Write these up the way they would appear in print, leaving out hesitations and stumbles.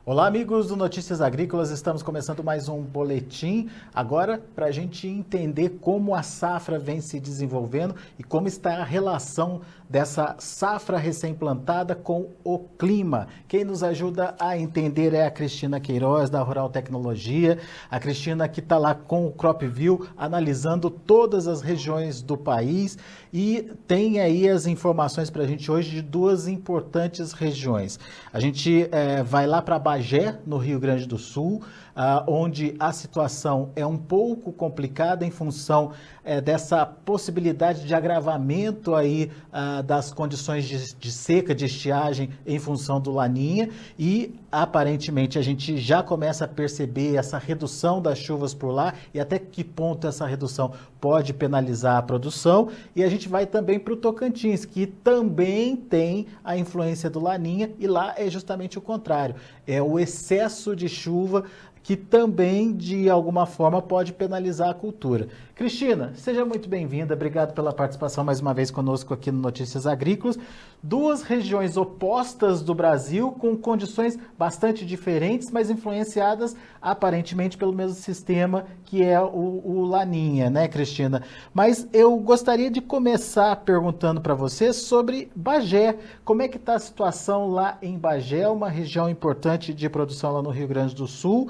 Olá, amigos do Notícias Agrícolas, estamos começando mais um boletim, agora para a gente entender como a safra vem se desenvolvendo e como está a relação dessa safra recém-plantada com o clima. Quem nos ajuda a entender é a Cristina Queiroz, da Rural Tecnologia, a Cristina que está lá com o CropView, analisando todas as regiões do país e tem aí as informações para a gente hoje de duas importantes regiões. A gente vai lá para Bagé, no Rio Grande do Sul, onde a situação é um pouco complicada em função dessa possibilidade de agravamento aí das condições de seca, de estiagem em função do Laninha e aparentemente a gente já começa a perceber essa redução das chuvas por lá e até que ponto essa redução pode penalizar a produção. E a gente vai também para o Tocantins, que também tem a influência do Laninha e lá é justamente o contrário, é o excesso de chuva que também, de alguma forma, pode penalizar a cultura. Cristina, seja muito bem-vinda, obrigado pela participação mais uma vez conosco aqui no Notícias Agrícolas. Duas regiões opostas do Brasil, com condições bastante diferentes, mas influenciadas aparentemente pelo mesmo sistema que é o Laninha, né, Cristina? Mas eu gostaria de começar perguntando para você sobre Bagé. Como é que está a situação lá em Bagé, uma região importante de produção lá no Rio Grande do Sul,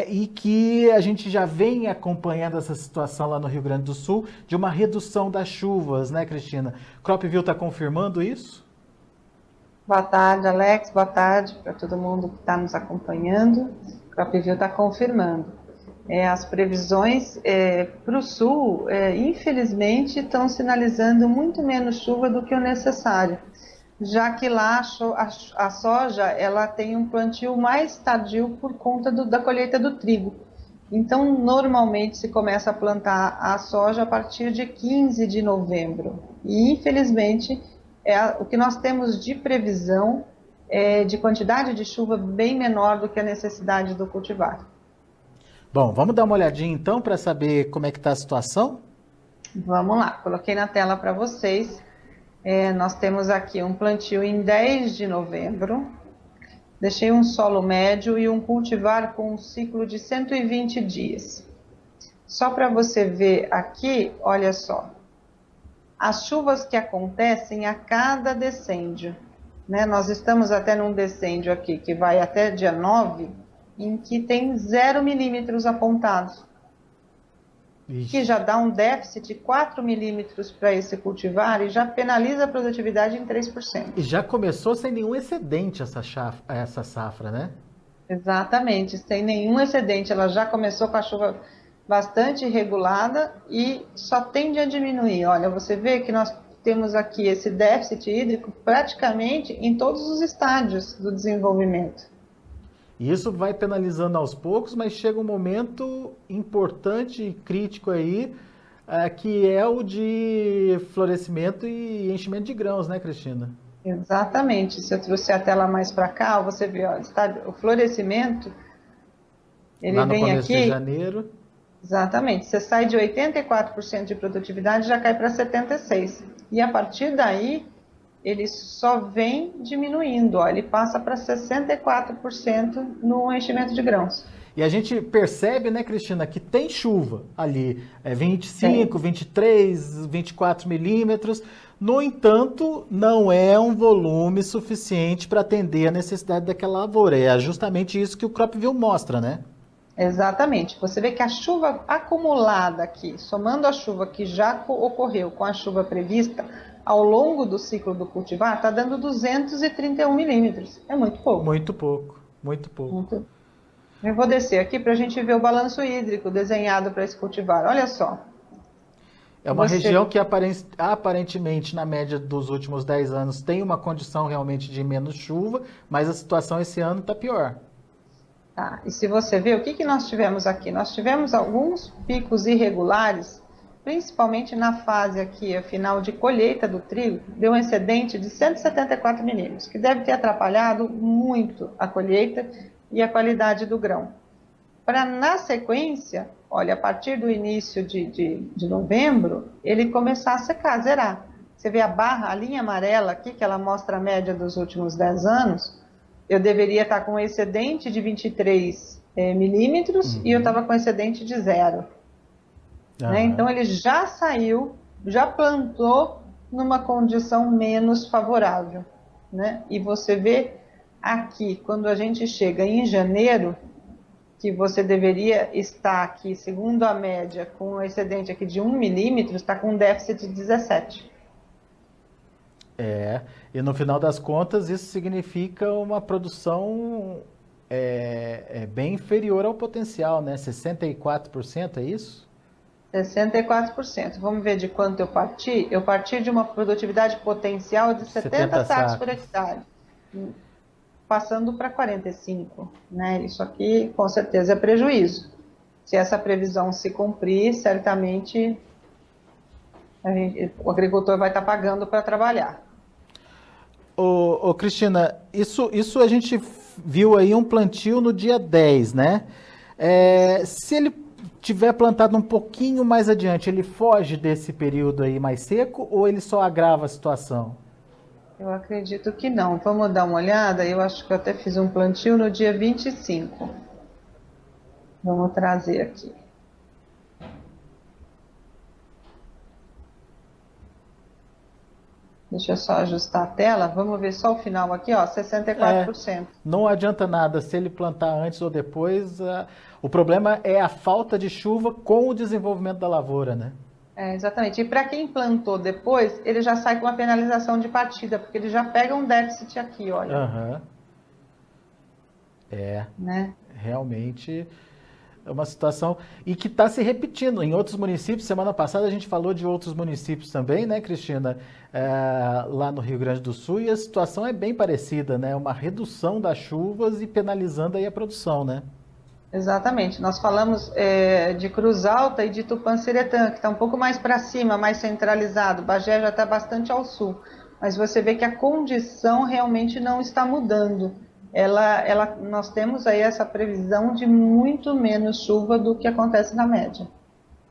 e que a gente já vem acompanhando essa situação lá no Rio Grande do Sul, de uma redução das chuvas, né, Cristina? CropView está confirmando isso? Boa tarde, Alex. Boa tarde para todo mundo que está nos acompanhando. O CropView está confirmando. As previsões para o sul, infelizmente, estão sinalizando muito menos chuva do que o necessário, já que lá a soja ela tem um plantio mais tardio por conta da colheita do trigo. Então, normalmente se começa a plantar a soja a partir de 15 de novembro. E, infelizmente, o que nós temos de previsão é de quantidade de chuva bem menor do que a necessidade do cultivar. Bom, vamos dar uma olhadinha então para saber como é que está a situação? Vamos lá, coloquei na tela para vocês. Nós temos aqui um plantio em 10 de novembro. Deixei um solo médio e um cultivar com um ciclo de 120 dias. Só para você ver aqui, olha só. As chuvas que acontecem a cada decêndio, né? Nós estamos até num decêndio aqui que vai até dia 9, em que tem 0 milímetros apontados. Ixi. Que já dá um déficit de 4 milímetros para esse cultivar e já penaliza a produtividade em 3%. E já começou sem nenhum excedente essa safra, né? Exatamente, sem nenhum excedente. Ela já começou com a chuva bastante regulada e só tende a diminuir. Olha, você vê que nós temos aqui esse déficit hídrico praticamente em todos os estádios do desenvolvimento. E isso vai penalizando aos poucos, mas chega um momento importante e crítico aí, que é o de florescimento e enchimento de grãos, né, Cristina? Exatamente. Se eu trouxer a tela mais para cá, você vê, ó, o florescimento, ele Lá no vem começo de aqui. janeiro. Exatamente. Você sai de 84% de produtividade e já cai para 76%. E a partir daí, ele só vem diminuindo, ó, ele passa para 64% no enchimento de grãos. E a gente percebe, né, Cristina, que tem chuva ali, 25, 23, 24 milímetros. No entanto, não é um volume suficiente para atender a necessidade daquela lavoura. É justamente isso que o CropView mostra, né? Exatamente. Você vê que a chuva acumulada aqui, somando a chuva que já ocorreu com a chuva prevista, ao longo do ciclo do cultivar, está dando 231 milímetros. É muito pouco. Muito pouco, muito pouco. Muito. Eu vou descer aqui para a gente ver o balanço hídrico desenhado para esse cultivar. Olha só. É uma região que aparentemente, na média dos últimos 10 anos, tem uma condição realmente de menos chuva, mas a situação esse ano está pior. Tá. E se você ver, o que nós tivemos aqui? Nós tivemos alguns picos irregulares, principalmente na fase aqui, a final de colheita do trigo, deu um excedente de 174 milímetros, que deve ter atrapalhado muito a colheita e a qualidade do grão. Para, na sequência, olha, a partir do início de novembro, ele começar a secar, zerar. Você vê a barra, a linha amarela aqui, que ela mostra a média dos últimos 10 anos, eu deveria estar com excedente de 23 milímetros e eu estava com excedente de 0. Né? Então ele já saiu, já plantou numa condição menos favorável. Né? E você vê aqui, quando a gente chega em janeiro, que você deveria estar aqui, segundo a média, com um excedente aqui de 1 milímetro, está com um déficit de 17. E no final das contas isso significa uma produção bem inferior ao potencial, né? 64%, é isso? 64%. Vamos ver de quanto eu parti? Eu parti de uma produtividade potencial de 70 sacos por hectare, passando para 45. Né? Isso aqui, com certeza, é prejuízo. Se essa previsão se cumprir, certamente o agricultor vai estar pagando para trabalhar. Ô, Cristina, isso a gente viu aí um plantio no dia 10, né? Se ele tiver plantado um pouquinho mais adiante, ele foge desse período aí mais seco ou ele só agrava a situação? Eu acredito que não. Vamos dar uma olhada? Eu acho que eu até fiz um plantio no dia 25. Vamos trazer aqui. Deixa eu só ajustar a tela. Vamos ver só o final aqui, ó, 64%. Não adianta nada se ele plantar antes ou depois. O problema é a falta de chuva com o desenvolvimento da lavoura, né? Exatamente. E para quem plantou depois, ele já sai com uma penalização de partida, porque ele já pega um déficit aqui, olha. Né? Realmente é uma situação e que está se repetindo em outros municípios. Semana passada a gente falou de outros municípios também, né, Cristina? Lá no Rio Grande do Sul, e a situação é bem parecida, né? Uma redução das chuvas e penalizando aí a produção, né? Exatamente. Nós falamos de Cruz Alta e de Tupanciretã, que está um pouco mais para cima, mais centralizado. Bagé já está bastante ao sul. Mas você vê que a condição realmente não está mudando. Nós temos aí essa previsão de muito menos chuva do que acontece na média.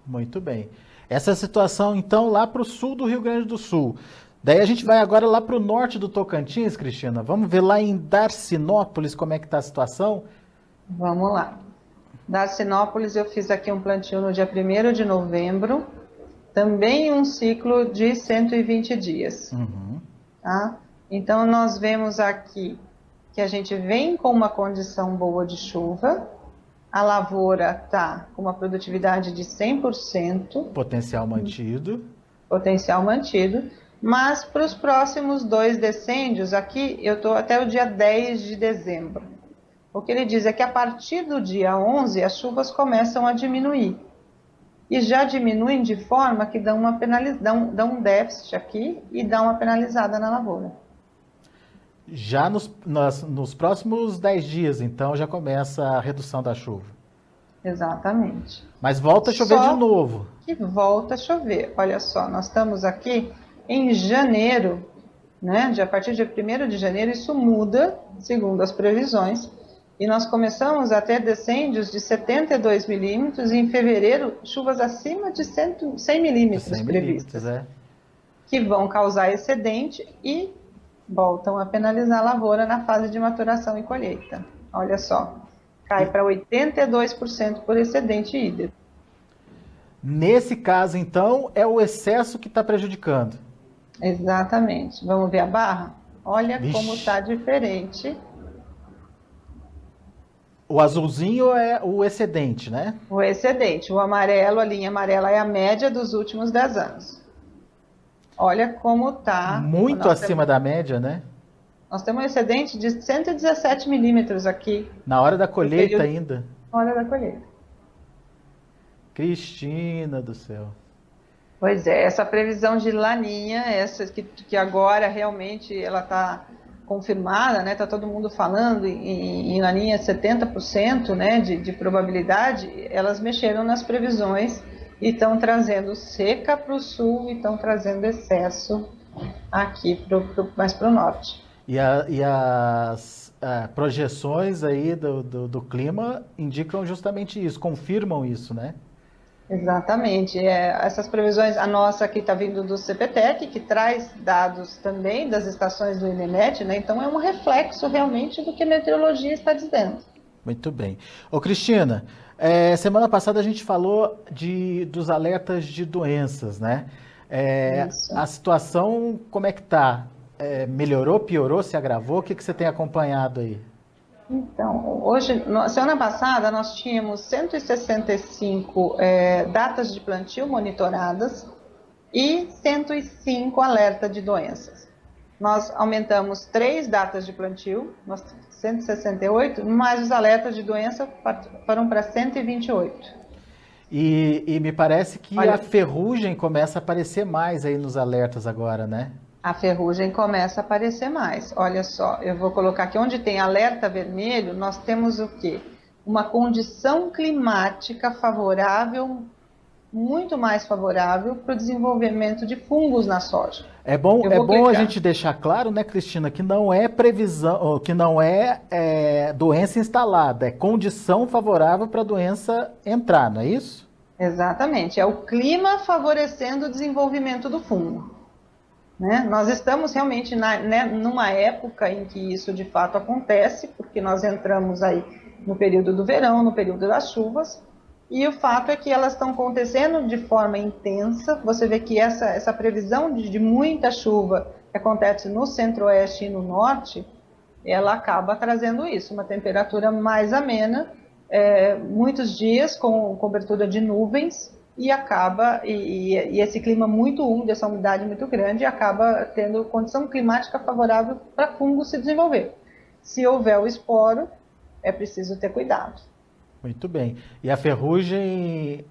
Muito bem. Essa situação, então, lá para o sul do Rio Grande do Sul. Daí a gente vai agora lá para o norte do Tocantins, Cristina. Vamos ver lá em Darcinópolis como é que está a situação? Vamos lá. Darcinópolis, eu fiz aqui um plantio no dia 1º de novembro. Também um ciclo de 120 dias. Tá? Então, nós vemos aqui que a gente vem com uma condição boa de chuva, a lavoura está com uma produtividade de 100%. Potencial mantido. Potencial mantido, mas para os próximos 2 decênios, aqui eu estou até o dia 10 de dezembro. O que ele diz é que a partir do dia 11 as chuvas começam a diminuir. E já diminuem de forma que dão um déficit aqui e dão uma penalizada na lavoura. Já nos próximos 10 dias, então, já começa a redução da chuva. Exatamente. Mas volta a chover de novo. Que volta a chover. Olha só, nós estamos aqui em janeiro, né? A partir de 1º de janeiro, isso muda, segundo as previsões. E nós começamos a ter descêndios de 72 milímetros e em fevereiro, chuvas acima de 100 milímetros previstas. Que vão causar excedente e voltam a penalizar a lavoura na fase de maturação e colheita. Olha só, cai para 82% por excedente hídrico. Nesse caso, então, é o excesso que está prejudicando. Exatamente. Vamos ver a barra? Olha como está diferente. O azulzinho é o excedente, né? O excedente. O amarelo, a linha amarela é a média dos últimos 10 anos. Olha como está. Muito acima da média, né? Nós temos um excedente de 117 milímetros aqui. Na hora da colheita ainda? Na hora da colheita. Cristina do céu. Pois é, essa previsão de laninha, essa que agora realmente ela está confirmada, né? Está todo mundo falando em laninha 70%, né, de probabilidade. Elas mexeram nas previsões e estão trazendo seca para o sul e estão trazendo excesso aqui mais para o norte. E as projeções aí do clima indicam justamente isso, confirmam isso, né? Exatamente. Essas previsões, a nossa aqui está vindo do CPTEC, que traz dados também das estações do INEMET, né? Então é um reflexo realmente do que a meteorologia está dizendo. Muito bem. Ô Cristina, semana passada a gente falou dos alertas de doenças, né? Isso. A situação, como é que tá? Melhorou, piorou, se agravou? O que você tem acompanhado aí? Então, semana passada, nós tínhamos 165 datas de plantio monitoradas e 105 alerta de doenças. Nós aumentamos 3 datas de plantio, 168, mas os alertas de doença foram para 128. E me parece que Olha, a ferrugem começa a aparecer mais aí nos alertas agora, né? a ferrugem começa a aparecer mais. Olha só, eu vou colocar aqui onde tem alerta vermelho, nós temos o quê? Uma condição climática favorável, muito mais favorável para o desenvolvimento de fungos na soja. É bom a gente deixar claro, né, Cristina, que não é previsão, que não é doença instalada, é condição favorável para a doença entrar, não é isso? Exatamente, é o clima favorecendo o desenvolvimento do fungo. Né? Nós estamos realmente numa época em que isso de fato acontece, porque nós entramos aí no período do verão, no período das chuvas, e o fato é que elas estão acontecendo de forma intensa. Você vê que essa previsão de muita chuva que acontece no centro-oeste e no norte, ela acaba trazendo isso, uma temperatura mais amena, muitos dias com cobertura de nuvens, e esse clima muito úmido, essa umidade muito grande, acaba tendo condição climática favorável para fungo se desenvolver. Se houver o esporo, é preciso ter cuidado. Muito bem. E a ferrugem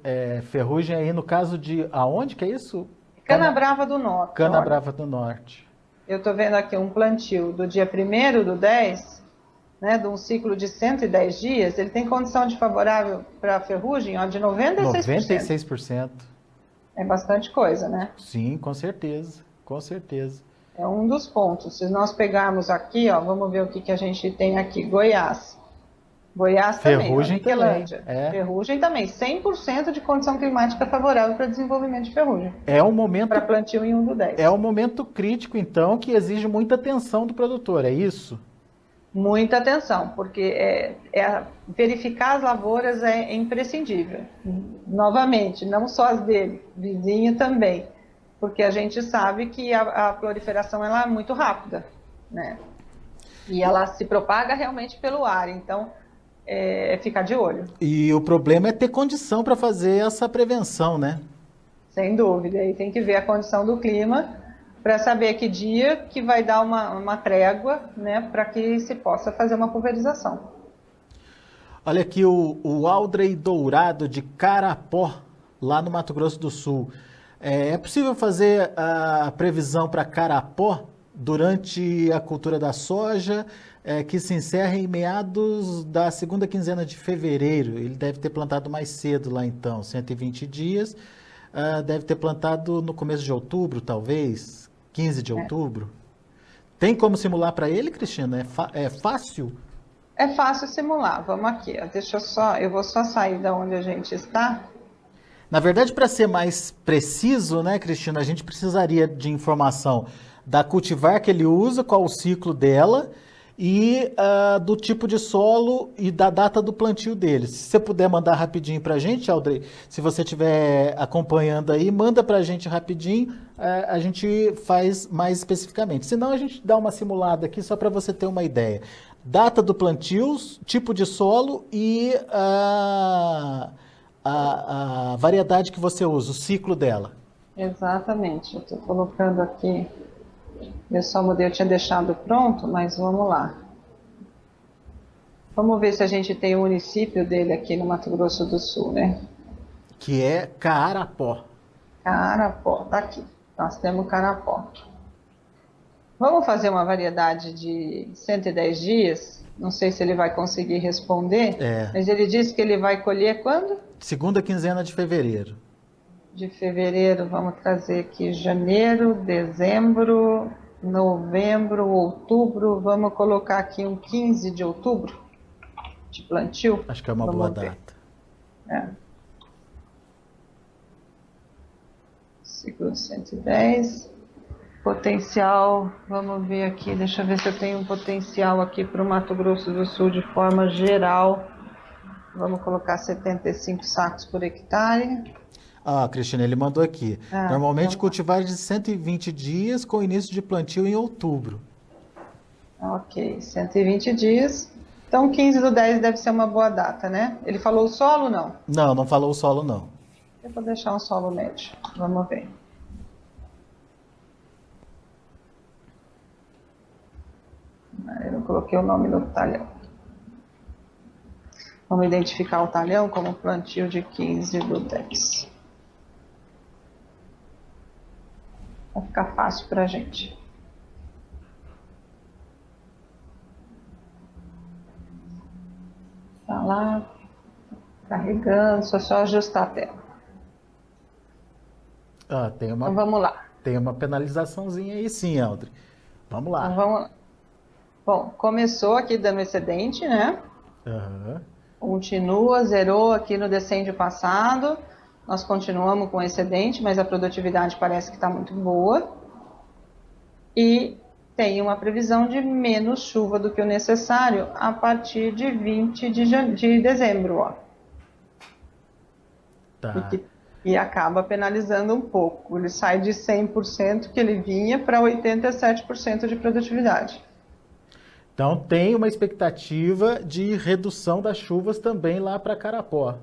aí no caso de aonde que é isso? Canabrava do Norte. Canabrava do Norte. Eu estou vendo aqui um plantio do dia 1º do 10, né, de um ciclo de 110 dias, ele tem condição de favorável para a ferrugem de 96%. 96%. É bastante coisa, né? Sim, com certeza, com certeza. É um dos pontos. Se nós pegarmos aqui, vamos ver o que a gente tem aqui. Goiás Ferrugem também, também. Ferrugem também, 100% de condição climática favorável para desenvolvimento de ferrugem. É um momento para plantio em 1 do 10. É um momento crítico, então, que exige muita atenção do produtor, é isso? Muita atenção, porque verificar as lavouras é imprescindível. Novamente, não só as dele, vizinho também, porque a gente sabe que a proliferação ela é muito rápida, né? E ela se propaga realmente pelo ar, então ficar de olho. E o problema é ter condição para fazer essa prevenção, né? Sem dúvida, aí tem que ver a condição do clima para saber que dia que vai dar uma trégua, né, para que se possa fazer uma pulverização. Olha aqui o Aldrey Dourado de Carapó, lá no Mato Grosso do Sul. É possível fazer a previsão para Carapó durante a cultura da soja, que se encerra em meados da segunda quinzena de fevereiro? Ele deve ter plantado mais cedo lá então, 120 dias. Deve ter plantado no começo de outubro, talvez, 15 de outubro. Tem como simular para ele, Cristina? É fácil? É fácil simular. Vamos aqui. Eu vou só sair da onde a gente está. Na verdade, para ser mais preciso, né, Cristina, a gente precisaria de informação da cultivar que ele usa, qual o ciclo dela e do tipo de solo e da data do plantio dele. Se você puder mandar rapidinho para a gente, Aldrey, se você estiver acompanhando aí, manda para a gente rapidinho, a gente faz mais especificamente. Senão a gente dá uma simulada aqui só para você ter uma ideia. Data do plantio, tipo de solo e a variedade que você usa, o ciclo dela. Exatamente, eu estou colocando aqui. Eu tinha deixado pronto, mas vamos lá. Vamos ver se a gente tem o município dele aqui no Mato Grosso do Sul, né? Que é Carapó. Carapó, tá aqui. Nós temos Carapó. Vamos fazer uma variedade de 110 dias? Não sei se ele vai conseguir responder, mas ele disse que ele vai colher quando? Segunda quinzena de fevereiro. De fevereiro, vamos trazer aqui janeiro, dezembro, novembro, outubro, vamos colocar aqui um 15 de outubro de plantio. Acho que é uma boa data. Good 110. Potencial, vamos ver aqui, deixa eu ver se eu tenho um potencial aqui para o Mato Grosso do Sul de forma geral. Vamos colocar 75 sacos por hectare. Ah, Cristina, ele mandou aqui. Normalmente vamos lá. cultivar de 120 dias com início de plantio em outubro. Ok, 120 dias. Então 15/10 deve ser uma boa data, né? Ele falou o solo, não? Não, não falou o solo, não. Eu vou deixar um solo médio. Vamos ver. Eu não coloquei o nome do talhão. Vamos identificar o talhão como plantio de 15/10. Vai ficar fácil para a gente. Tá lá, carregando, só ajustar a tela. Ah, Então vamos lá. tem uma penalizaçãozinha aí sim, Aldri. Vamos lá. Então vamos lá. Bom, começou aqui dando excedente, né? Aham. Continua, zerou aqui no decêndio passado. Nós continuamos com excedente, mas a produtividade parece que está muito boa. E tem uma previsão de menos chuva do que o necessário a partir de 20 de dezembro. Ó. Tá. E acaba penalizando um pouco. Ele sai de 100% que ele vinha para 87% de produtividade. Então tem uma expectativa de redução das chuvas também lá para Carapó.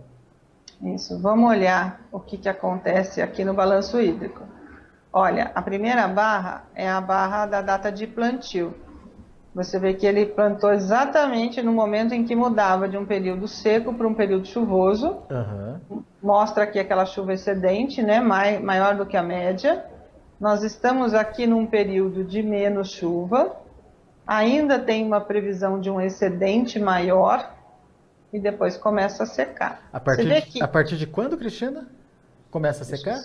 Isso, vamos olhar o que acontece aqui no balanço hídrico. Olha, a primeira barra é a barra da data de plantio. Você vê que ele plantou exatamente no momento em que mudava de um período seco para um período chuvoso. Uhum. Mostra aqui aquela chuva excedente, né, maior do que a média. Nós estamos aqui num período de menos chuva. Ainda tem uma previsão de um excedente maior e depois começa a secar. A partir de quando, Cristina? Começa a secar?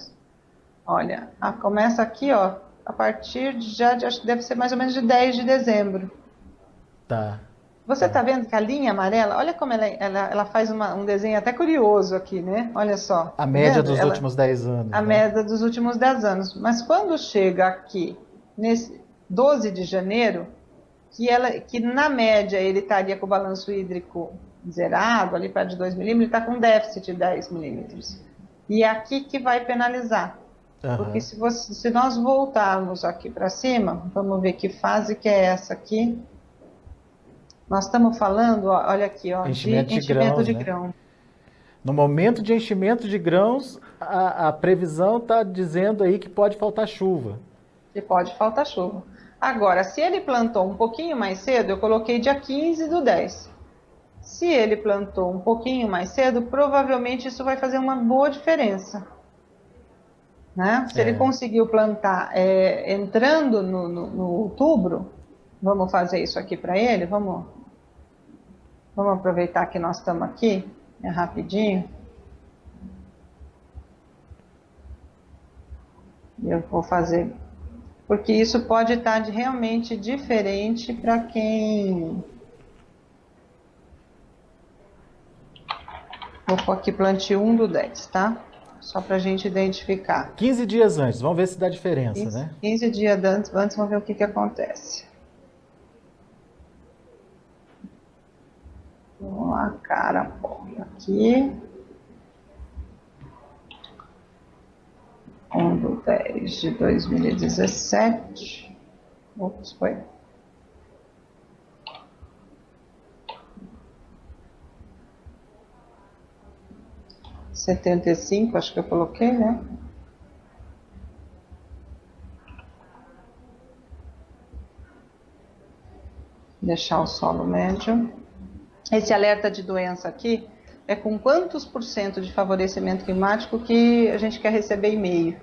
Olha, começa aqui, ó, a partir acho que deve ser mais ou menos de 10 de dezembro. Tá. Você tá vendo que a linha amarela, olha como ela faz um desenho até curioso aqui, né? Olha só. A média dos últimos 10 anos. A média dos últimos 10 anos. Mas quando chega aqui, nesse 12 de janeiro, que na média ele estaria com o balanço hídrico zerado, ali perto de 2 milímetros, ele está com déficit de 10 milímetros. E é aqui que vai penalizar. Uhum. Porque se nós voltarmos aqui para cima, vamos ver que fase que é essa aqui. Nós estamos falando, ó, olha aqui, ó, enchimento de grão. No momento de enchimento de grãos, a previsão está dizendo aí que pode faltar chuva. Que pode faltar chuva. Agora, se ele plantou um pouquinho mais cedo, eu coloquei dia 15/10. Se ele plantou um pouquinho mais cedo, provavelmente isso vai fazer uma boa diferença. Né? Se ele conseguiu plantar entrando no outubro, vamos fazer isso aqui para ele, vamos aproveitar que nós estamos aqui, rapidinho. Eu vou fazer, porque isso pode estar realmente diferente para quem... Vou pôr aqui plantio 1/10, tá? Só para a gente identificar. 15 dias antes, vamos ver se dá diferença, 15, né? 15 dias antes, vamos ver o que acontece. Vamos lá, cara, aqui. 1/10 de 2017. Ops, foi. R$75, acho que eu coloquei, né? Deixar o solo médio. Esse alerta de doença aqui é com quantos por cento de favorecimento climático que a gente quer receber e-mail.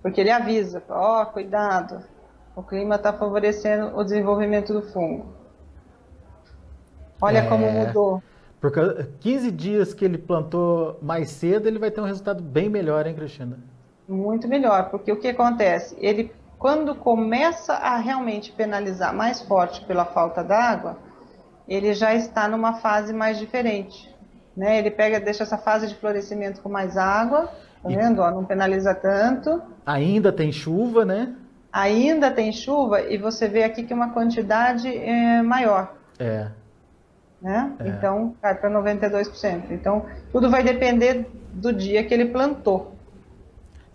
Porque ele avisa, ó, cuidado, o clima está favorecendo o desenvolvimento do fungo. Olha como mudou. Porque 15 dias que ele plantou mais cedo, ele vai ter um resultado bem melhor, hein, Cristina? Muito melhor, porque o que acontece? Ele, quando começa a realmente penalizar mais forte pela falta d'água, ele já está numa fase mais diferente. né? Ele pega, deixa essa fase de florescimento com mais água, tá vendo? Ó, não penaliza tanto. Ainda tem chuva, né? Ainda tem chuva e você vê aqui que uma quantidade maior. Né? Então, cai para 92%. Então, tudo vai depender do dia que ele plantou.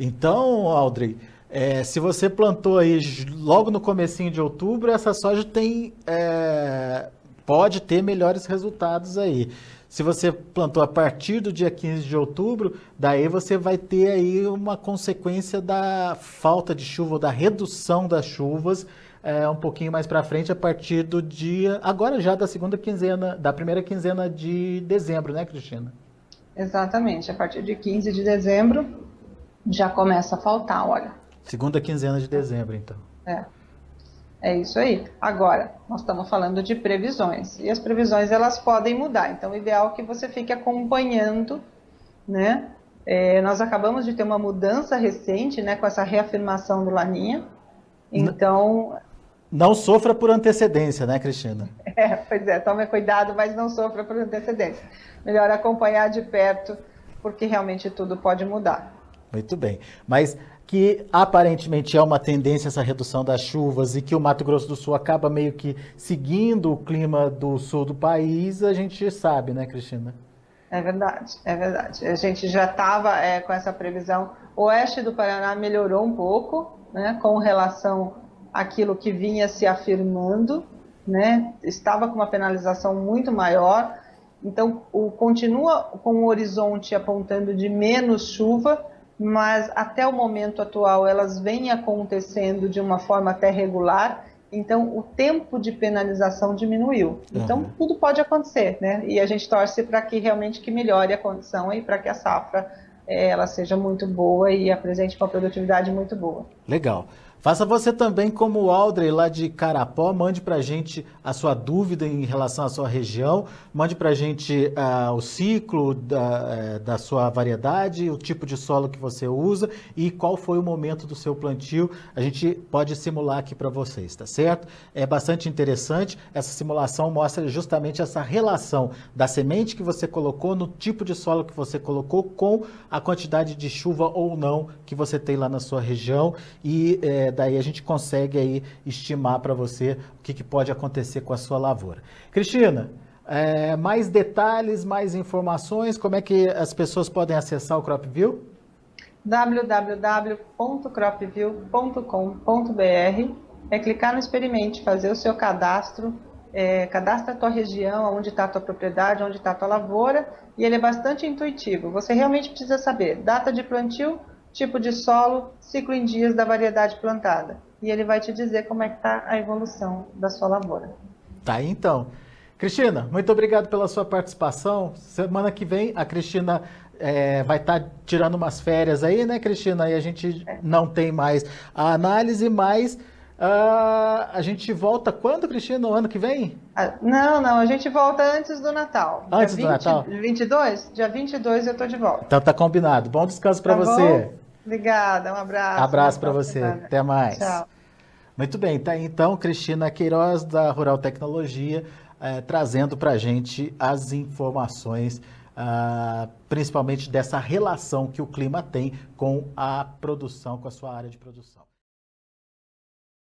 Então, Audrey, se você plantou aí logo no comecinho de outubro, essa soja pode ter melhores resultados aí. Se você plantou a partir do dia 15 de outubro, daí você vai ter aí uma consequência da falta de chuva, ou da redução das chuvas, um pouquinho mais para frente, a partir do dia, agora já da primeira quinzena de dezembro, né, Cristina? Exatamente, a partir de 15 de dezembro já começa a faltar, olha. Segunda quinzena de dezembro, então. É isso aí. Agora, nós estamos falando de previsões. E as previsões, elas podem mudar. Então, o ideal é que você fique acompanhando, né? Nós acabamos de ter uma mudança recente, né? Com essa reafirmação do Laninha. Então... Não sofra por antecedência, né, Cristina? Pois é. Tome cuidado, mas não sofra por antecedência. Melhor acompanhar de perto, porque realmente tudo pode mudar. Muito bem. Mas... que aparentemente é uma tendência essa redução das chuvas e que o Mato Grosso do Sul acaba meio que seguindo o clima do sul do país, a gente sabe, né, Cristina? É verdade, é verdade. A gente já estava com essa previsão. O oeste do Paraná melhorou um pouco, né, com relação àquilo que vinha se afirmando, né, estava com uma penalização muito maior, então continua com o horizonte apontando de menos chuva, mas até o momento atual elas vêm acontecendo de uma forma até regular, então o tempo de penalização diminuiu. Então tudo pode acontecer, né? E a gente torce para que realmente que melhore a condição e para que a safra ela seja muito boa e apresente uma produtividade muito boa. Legal. Faça você também como o Audrey lá de Carapó, mande para a gente a sua dúvida em relação à sua região, mande para a gente o ciclo da sua variedade, o tipo de solo que você usa e qual foi o momento do seu plantio. A gente pode simular aqui para vocês, tá certo? É bastante interessante, essa simulação mostra justamente essa relação da semente que você colocou no tipo de solo que você colocou com a quantidade de chuva ou não que você tem lá na sua região e daí a gente consegue aí estimar para você o que pode acontecer com a sua lavoura. Cristina, mais detalhes, mais informações, como é que as pessoas podem acessar o CropView? www.cropview.com.br clicar no experimente, fazer o seu cadastro, cadastra a tua região, onde está a tua propriedade, onde está a tua lavoura, e ele é bastante intuitivo. Você realmente precisa saber data de plantio, tipo de solo, ciclo em dias da variedade plantada. E ele vai te dizer como é que está a evolução da sua lavoura. Tá aí então. Cristina, muito obrigado pela sua participação. Semana que vem a Cristina vai estar tirando umas férias aí, né, Cristina? E a gente não tem mais a análise, mas a gente volta quando, Cristina? No ano que vem? Não, a gente volta antes do Natal. Antes do Natal? 22? Dia 22 eu estou de volta. Então tá combinado. Bom descanso para você. Obrigada, um abraço. Abraço para você. Até mais. Tchau. Muito bem, tá aí então Cristina Queiroz da Rural Tecnologia trazendo para a gente as informações, principalmente dessa relação que o clima tem com a produção, com a sua área de produção.